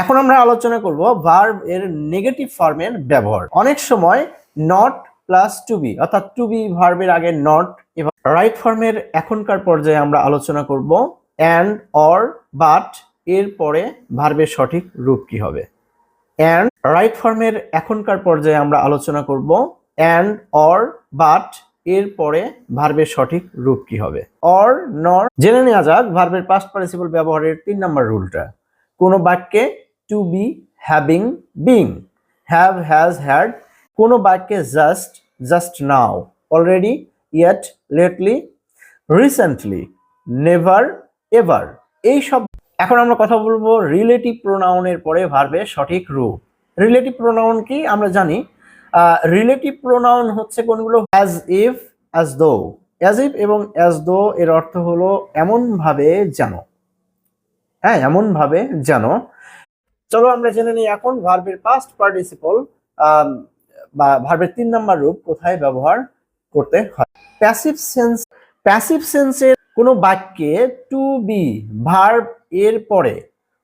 এখন আমরা আলোচনা করব ভার্ব এর নেগেটিভ ফর্মের ব্যবহার। অনেক সময় নট প্লাস টু বি অর্থাৎ টু বি ভার্বের আগে নট এবং রাইট ফর্মের এখনকার পর্যায়ে আমরা আলোচনা করব অ্যান্ড অর বাট এর পরে ভার্বের সঠিক রূপ কি হবে। অ্যান্ড রাইট ফর্মের এখনকার পর্যায়ে আমরা আলোচনা করব অ্যান্ড অর বাট এর পরে ভার্বের সঠিক রূপ কি হবে। অর নর জেনে নেওয়া যাক ভার্বের পাস্ট পার্টিসিপল ব্যবহারের 3 নম্বর রুলটা। কোনো বাক্যে to be, having, being, have, has, had. কোনো বাক্যে just, just now, already, yet, lately, recently, never, ever. এই সব। এখন আমরা কথা বলবো রিলেটিভ প্রোনাউনের পরে ভার্বের সঠিক রূপ। রিলেটিভ প্রোনাউন কি আমরা জানি। রিলেটিভ প্রোনাউন হচ্ছে কোনগুলো? As if, as though. As if এবং অ্যাজ দো এর অর্থ হলো এমন ভাবে যেন। হ্যাঁ, এমন ভাবে যেন। চলো আমরা জেনে নিই এখন ভার্বের পাস্ট পার্টিসিপল বা ভার্বের 3 নম্বর রূপ কোথায় ব্যবহার করতে হয়। Passive sense. প্যাসিভ সেন্সের কোনো বাক্যে টু বি ভার্ব এর পরে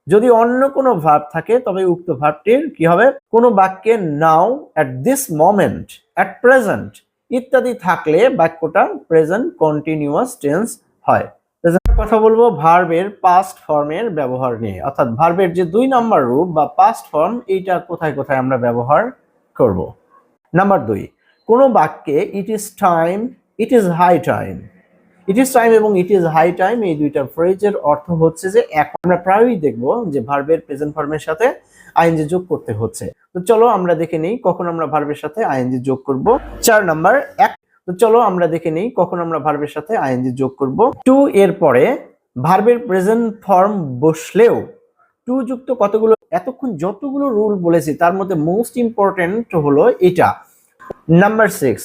যদি অন্য কোনো ভার্ব থাকে তবে উক্ত ভার্বটির কি হবে? কোনো বাক্যে now, at this moment, at present ইত্যাদি থাকলে বাক্যটা প্রেজেন্ট কন্টিনিউয়াস টেন্স হয়। কথা বলবো ভার্বের পাস্ট ফর্মের ব্যবহার নিয়ে, অর্থাৎ ভার্বের যে 2 নম্বর রূপ বা পাস্ট ফর্ম এইটা কোথায় কোথায় আমরা ব্যবহার করব। নাম্বার 2, কোনো বাক্যে it is time, it is high time. It is time এবং ইট ইজ হাই টাইম এই দুইটা ফ্রেজের অর্থ হচ্ছে যে এখন আমরা প্রায়ই দেখবো যে ভার্বের প্রেজেন্ট ফর্মের সাথে আইএনজি যোগ করতে হচ্ছে। তো চলো আমরা দেখে নিই কখন আমরা ভার্বের সাথে আইএনজি যোগ করব। 4 নাম্বার 1। তো চলো আমরা দেখে নিই কখন আমরা ভার্বের সাথে আইএনজি যোগ করব। টু এর পরে ভার্বের প্রেজেন্ট ফর্ম বসলেও টু যুক্ত কতগুলো, এতক্ষণ যতগুলো রুল বলেছি তার মধ্যে মোস্ট ইম্পর্টেন্ট হলো এটা। নাম্বার 6,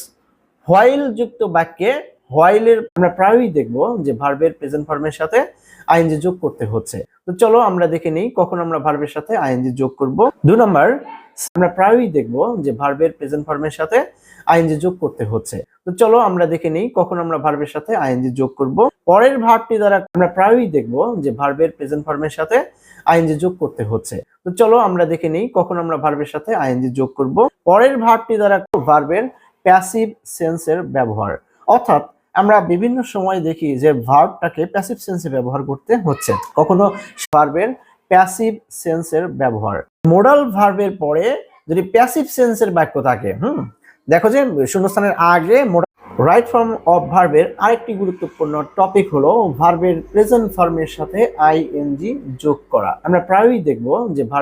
হোয়াইল যুক্ত বাক্যে হোয়াইলের আমরা প্রায়ই দেখবো যে ভার্বের প্রেজেন্ট ফর্মের সাথে আইএনজি যোগ করতে হচ্ছে। তো চলো আমরা দেখে নিই কখন আমরা ভার্বের সাথে আইএনজি যোগ করব। 2 নাম্বার, আমরা প্রায়ই দেখবো যে ভার্বের প্রেজেন্ট ফর্মের সাথে আইএনজি যোগ করতে হচ্ছে। তো চলো আমরা দেখে নিই কখন আমরা ভার্বের সাথে আইএনজি যোগ করব। পরের ভার্বটি দ্বারা আমরা প্রায়ই দেখবো যে ভার্বের প্রেজেন্ট ফর্মের সাথে আইএনজি যোগ করতে হচ্ছে। তো চলো আমরা দেখে নিই কখন আমরা ভার্বের সাথে আইএনজি যোগ করব। পরের ভার্বটি দ্বারা ভার্বের প্যাসিভ সেন্সের ব্যবহার, অর্থাৎ আমরা বিভিন্ন সময় দেখি যে ভার্বটাকে প্যাসিভ সেন্সে ব্যবহার করতে হচ্ছে। কখনো ভার্বের প্যাসিভ সেন্সের ব্যবহার। মোডাল ভার্বের পরে যদি প্যাসিভ সেন্সের বাক্য থাকে, দেখো যে শূন্যস্থানের আগে রাইট ফর্ম অফ ভার্বের আরেকটি গুরুত্বপূর্ণ টপিক হলো ভার্বের প্রেজেন্ট ফর্মের সাথে আইএনজি যোগ করা। আমরা প্রায়ই দেখবো যে